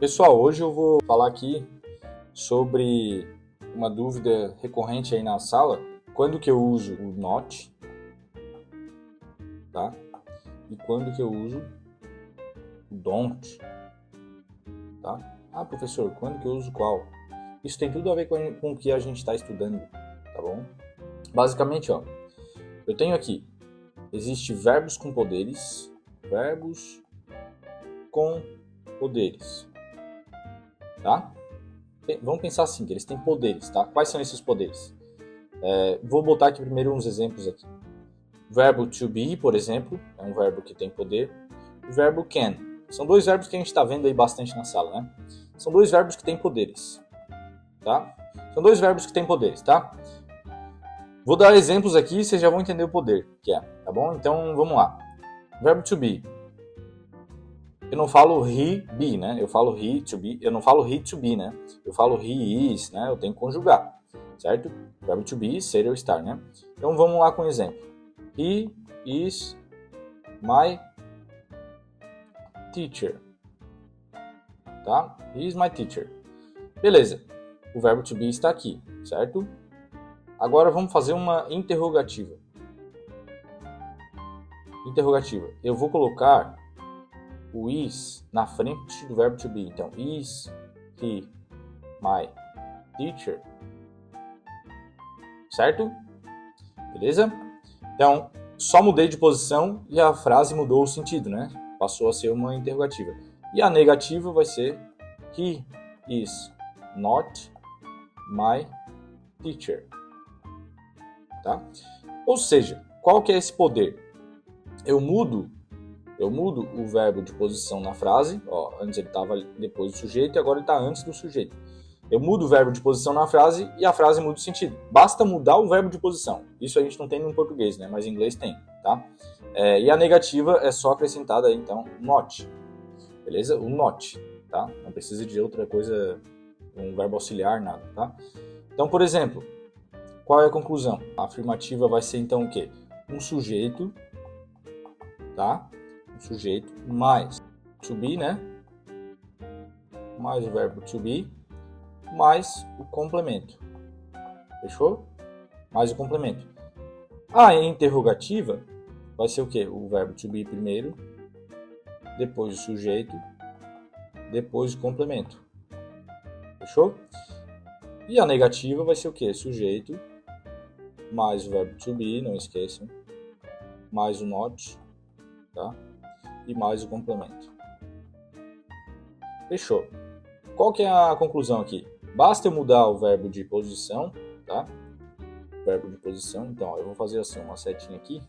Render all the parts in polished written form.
Pessoal, hoje eu vou falar aqui sobre uma dúvida recorrente aí na sala. Quando que eu uso o not, tá? E quando que eu uso o don't, tá? Ah, professor, quando que eu uso qual? Isso tem tudo a ver com o que a gente está estudando, tá bom? Basicamente, ó, eu tenho aqui, existe verbos com poderes, tá? Vamos pensar assim, que eles têm poderes, tá? Quais são esses poderes? Vou botar aqui primeiro uns exemplos aqui. O verbo to be, por exemplo, é um verbo que tem poder. O verbo can. São dois verbos que a gente está vendo aí bastante na sala, né? São dois verbos que têm poderes, tá? São dois verbos que têm poderes, tá? Vou dar exemplos aqui e vocês já vão entender o poder que é, tá bom? Então, vamos lá. Verbo to be. Eu não falo he be, né? Eu falo he to be. Eu não falo he to be, né? Eu falo he is, né? Eu tenho que conjugar, certo? Verbo to be, ser ou estar, né? Então vamos lá com um exemplo. He is my teacher, tá? He is my teacher. Beleza. O verbo to be está aqui, certo? Agora vamos fazer uma interrogativa. Interrogativa. Eu vou colocar o is na frente do verbo to be. Então, is he my teacher? Certo? Beleza? Então, só mudei de posição e a frase mudou o sentido, né? Passou a ser uma interrogativa. E a negativa vai ser he is not my teacher. Tá? Ou seja, qual que é esse poder? Eu mudo o verbo de posição na frase. Ó, antes ele estava depois do sujeito e agora ele está antes do sujeito. Eu mudo o verbo de posição na frase e a frase muda o sentido. Basta mudar o verbo de posição. Isso a gente não tem no português, né? Mas em inglês tem, tá? E a negativa é só acrescentada aí, então, not. Beleza? O not, tá? Não precisa de outra coisa, um verbo auxiliar, nada, tá? Então, por exemplo, qual é a conclusão? A afirmativa vai ser, então, o quê? Um sujeito, tá? Um sujeito mais to be, né? Mais o verbo to be, mais o complemento. Fechou? Mais o complemento. A interrogativa vai ser o quê? O verbo to be primeiro, depois o sujeito, depois o complemento. Fechou? E a negativa vai ser o quê? Sujeito, mais o verbo to be, não esqueçam, mais o not, tá? E mais o complemento. Fechou. Qual que é a conclusão aqui? Basta eu mudar o verbo de posição, tá? Verbo de posição. Então, ó, eu vou fazer assim, uma setinha aqui.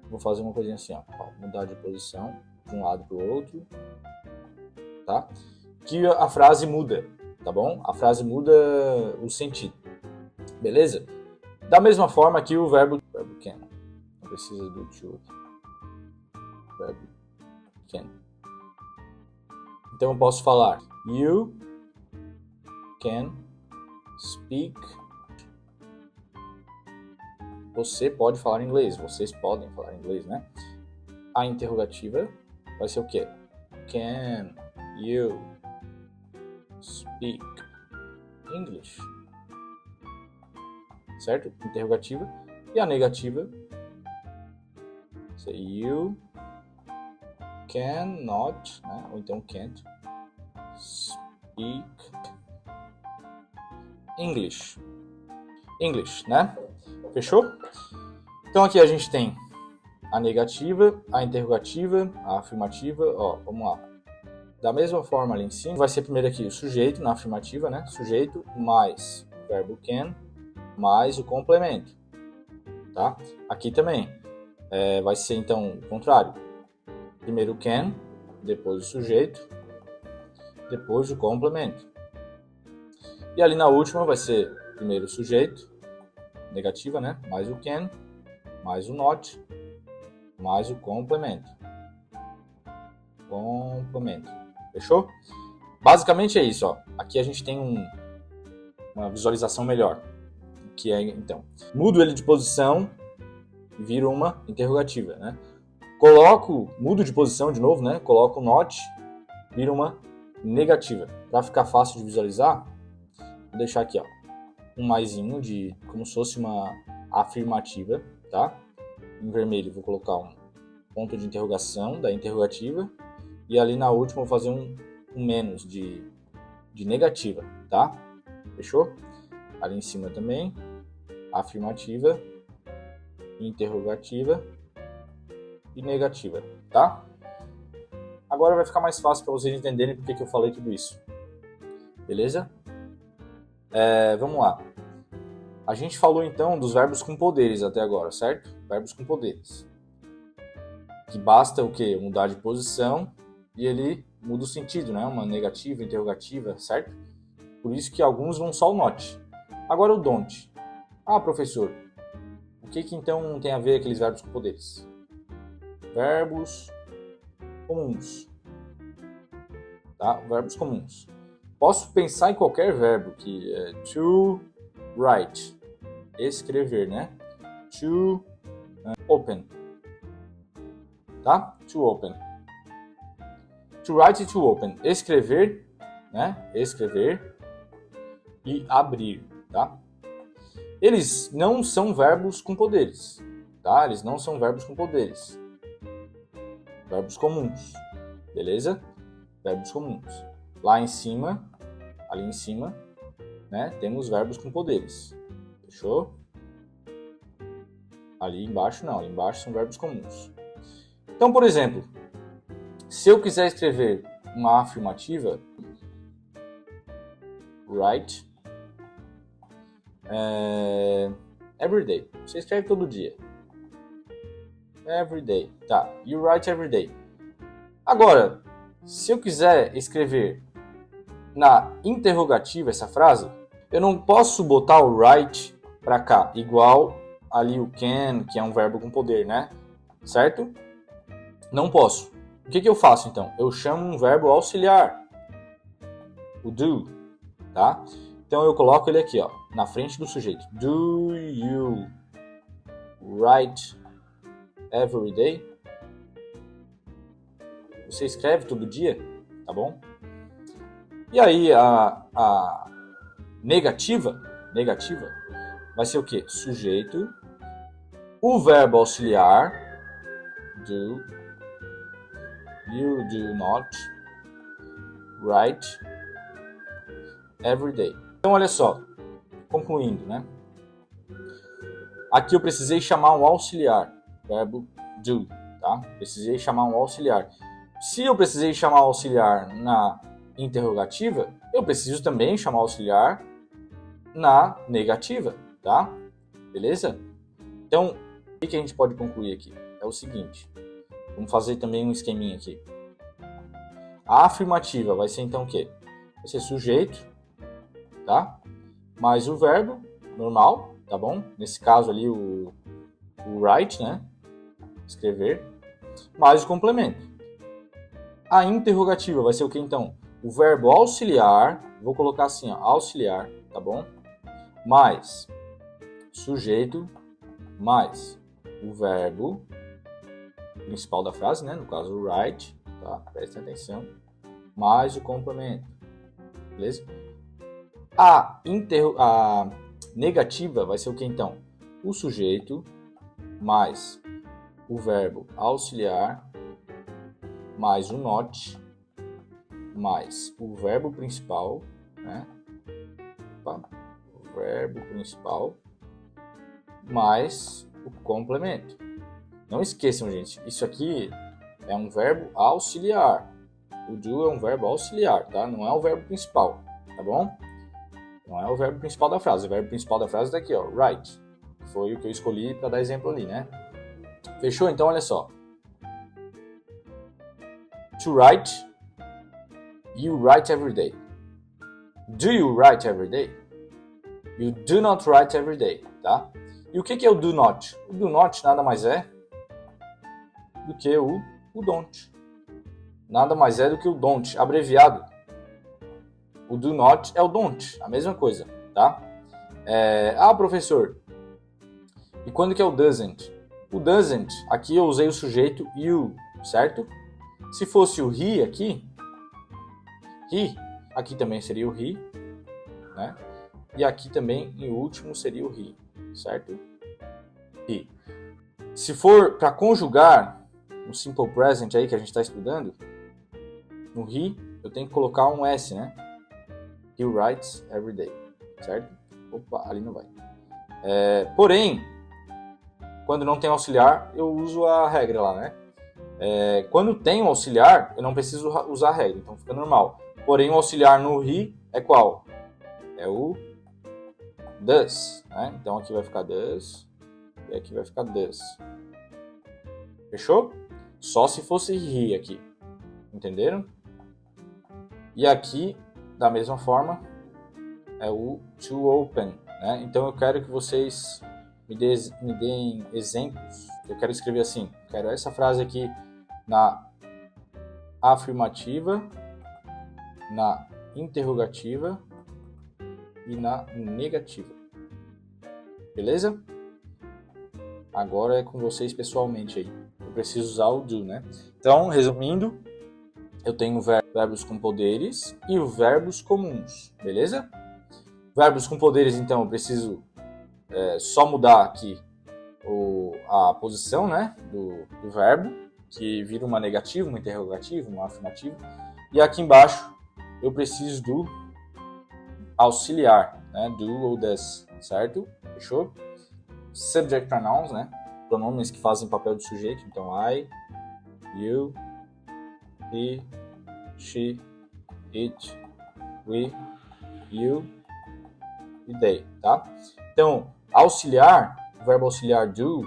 Vou fazer uma coisinha assim, ó. Mudar de posição de um lado para o outro, tá? Que a frase muda, tá bom? A frase muda o sentido. Beleza? Da mesma forma que o verbo can. Não precisa do to. Verbo can. Então eu posso falar you can speak. Você pode falar inglês. Vocês podem falar inglês, né? A interrogativa vai ser o quê? Can you speak English? Certo? Interrogativa. E a negativa say you cannot, né? Ou então can't speak English. English, né? Fechou? Então aqui a gente tem a negativa, a interrogativa, a afirmativa. Ó, vamos lá. Da mesma forma ali em cima, vai ser primeiro aqui o sujeito na afirmativa, né? Sujeito mais o verbo can mais o complemento, tá? Aqui também vai ser então o contrário. Primeiro o can, depois o sujeito, depois o complemento. E ali na última vai ser primeiro o sujeito, negativa, né? Mais o can, mais o not, mais o complemento. Complemento. Fechou? Basicamente é isso, ó. Aqui a gente tem uma visualização melhor. Que é, então, mudo ele de posição e vira uma interrogativa, né? Mudo de posição de novo, né? Coloco o not, vira uma negativa. Para ficar fácil de visualizar, vou deixar aqui, ó, um maisinho de como se fosse uma afirmativa, tá? Em vermelho vou colocar um ponto de interrogação da interrogativa e ali na última vou fazer um menos de negativa, tá? Fechou? Ali em cima também, afirmativa, interrogativa e negativa, tá? Agora vai ficar mais fácil para vocês entenderem porque que eu falei tudo isso. Beleza? Vamos lá. A gente falou então dos verbos com poderes até agora, certo? Verbos com poderes. Que basta o quê? Mudar de posição e ele muda o sentido, né? Uma negativa, interrogativa, certo? Por isso que alguns vão só o not. Agora o don't. Ah, professor, o que então tem a ver aqueles verbos com poderes? Verbos comuns. Tá? Verbos comuns. Posso pensar em qualquer verbo que é to write, escrever, né? To open. Tá? To open. To write e to open. Escrever, né? Escrever e abrir, tá? Eles não são verbos com poderes, tá? Eles não são verbos com poderes. Verbos comuns, beleza? Verbos comuns. Lá em cima, ali em cima, né, temos verbos com poderes. Fechou? Ali embaixo não, ali embaixo são verbos comuns. Então, por exemplo, se eu quiser escrever uma afirmativa, write every day. Você escreve todo dia. Every day. Tá. You write every day. Agora, se eu quiser escrever na interrogativa essa frase, eu não posso botar o write para cá, igual ali o can, que é um verbo com poder, né? Certo? Não posso. O que eu faço então? Eu chamo um verbo auxiliar, o do, tá? Então eu coloco ele aqui, ó, na frente do sujeito. Do you write every day? Você escreve todo dia, tá bom? E aí a negativa vai ser o quê? Sujeito, o verbo auxiliar, do, you do not write every day. Então olha só, concluindo, né? Aqui eu precisei chamar um auxiliar, verbo do, tá? Precisei chamar um auxiliar. Se eu precisei chamar o auxiliar na interrogativa, eu preciso também chamar o auxiliar na negativa, tá? Beleza? Então, o que a gente pode concluir aqui? É o seguinte, vamos fazer também um esqueminha aqui. A afirmativa vai ser então o quê? Vai ser sujeito, tá? Mais o verbo normal, tá bom? Nesse caso ali o write, né? Escrever, mais o complemento. A interrogativa vai ser o que então? O verbo auxiliar, vou colocar assim, ó, auxiliar, tá bom? Mais sujeito, mais o verbo principal da frase, né? No caso, o write, tá? Prestem atenção. Mais o complemento, beleza? A negativa vai ser o que então? O sujeito, mais o verbo auxiliar, mais o not, mais o verbo principal, né? O verbo principal, mais o complemento. Não esqueçam, gente, isso aqui é um verbo auxiliar. O do é um verbo auxiliar, tá? Não é o verbo principal, tá bom? Não é o verbo principal da frase. O verbo principal da frase está aqui, ó, write. Foi o que eu escolhi para dar exemplo ali, né? Fechou? Então, olha só. To write, you write every day. Do you write every day? You do not write every day, tá? E o que é o do not? O do not nada mais é do que o don't. Nada mais é do que o don't, abreviado. O do not é o don't, a mesma coisa, tá? Professor, e quando que é o doesn't? O doesn't, aqui eu usei o sujeito you, certo? Se fosse o he aqui, he. Aqui também seria o he, né? E aqui também, em último, seria o he, certo? He. Se for para conjugar no simple present aí que a gente está estudando, no he eu tenho que colocar um S, né? He writes every day, certo? Opa, ali não vai. Porém, quando não tem auxiliar, eu uso a regra lá, né? Quando tem um auxiliar, eu não preciso usar a regra, então fica normal. Porém, o auxiliar no he é qual? É o does, né? Então aqui vai ficar does e aqui vai ficar does. Fechou? Só se fosse he aqui. Entenderam? E aqui, da mesma forma, é o to open, né? Então eu quero que vocês me deem exemplos. Eu quero escrever assim, quero essa frase aqui na afirmativa, na interrogativa e na negativa. Beleza? Agora é com vocês pessoalmente aí. Eu preciso usar o do, né? Então, resumindo, eu tenho verbos com poderes e verbos comuns, beleza? Verbos com poderes, então, eu preciso só mudar aqui a posição, né, do verbo, que vira uma negativa, uma interrogativa, uma afirmativa. E aqui embaixo eu preciso do auxiliar, né, do ou das, certo? Fechou? Subject pronouns, né, pronomes que fazem papel de sujeito. Então, I, you, he, she, it, we, you e they, tá? Então, auxiliar, o verbo auxiliar do,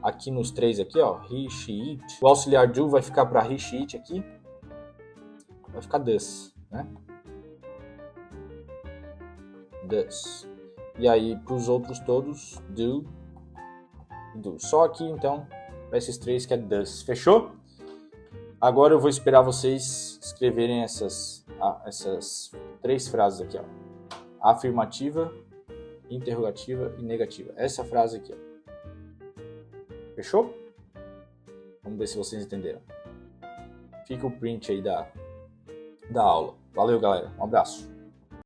aqui nos três aqui, ó, he, she, it. O auxiliar do vai ficar para he, she, it aqui, vai ficar does, né? Does. E aí, para os outros todos, do. Só aqui, então, para esses três que é does. Fechou? Agora eu vou esperar vocês escreverem essas três frases aqui, ó. Afirmativa, interrogativa e negativa. Essa frase aqui, ó. Fechou? Vamos ver se vocês entenderam. Fica o print aí da aula. Valeu, galera. Um abraço.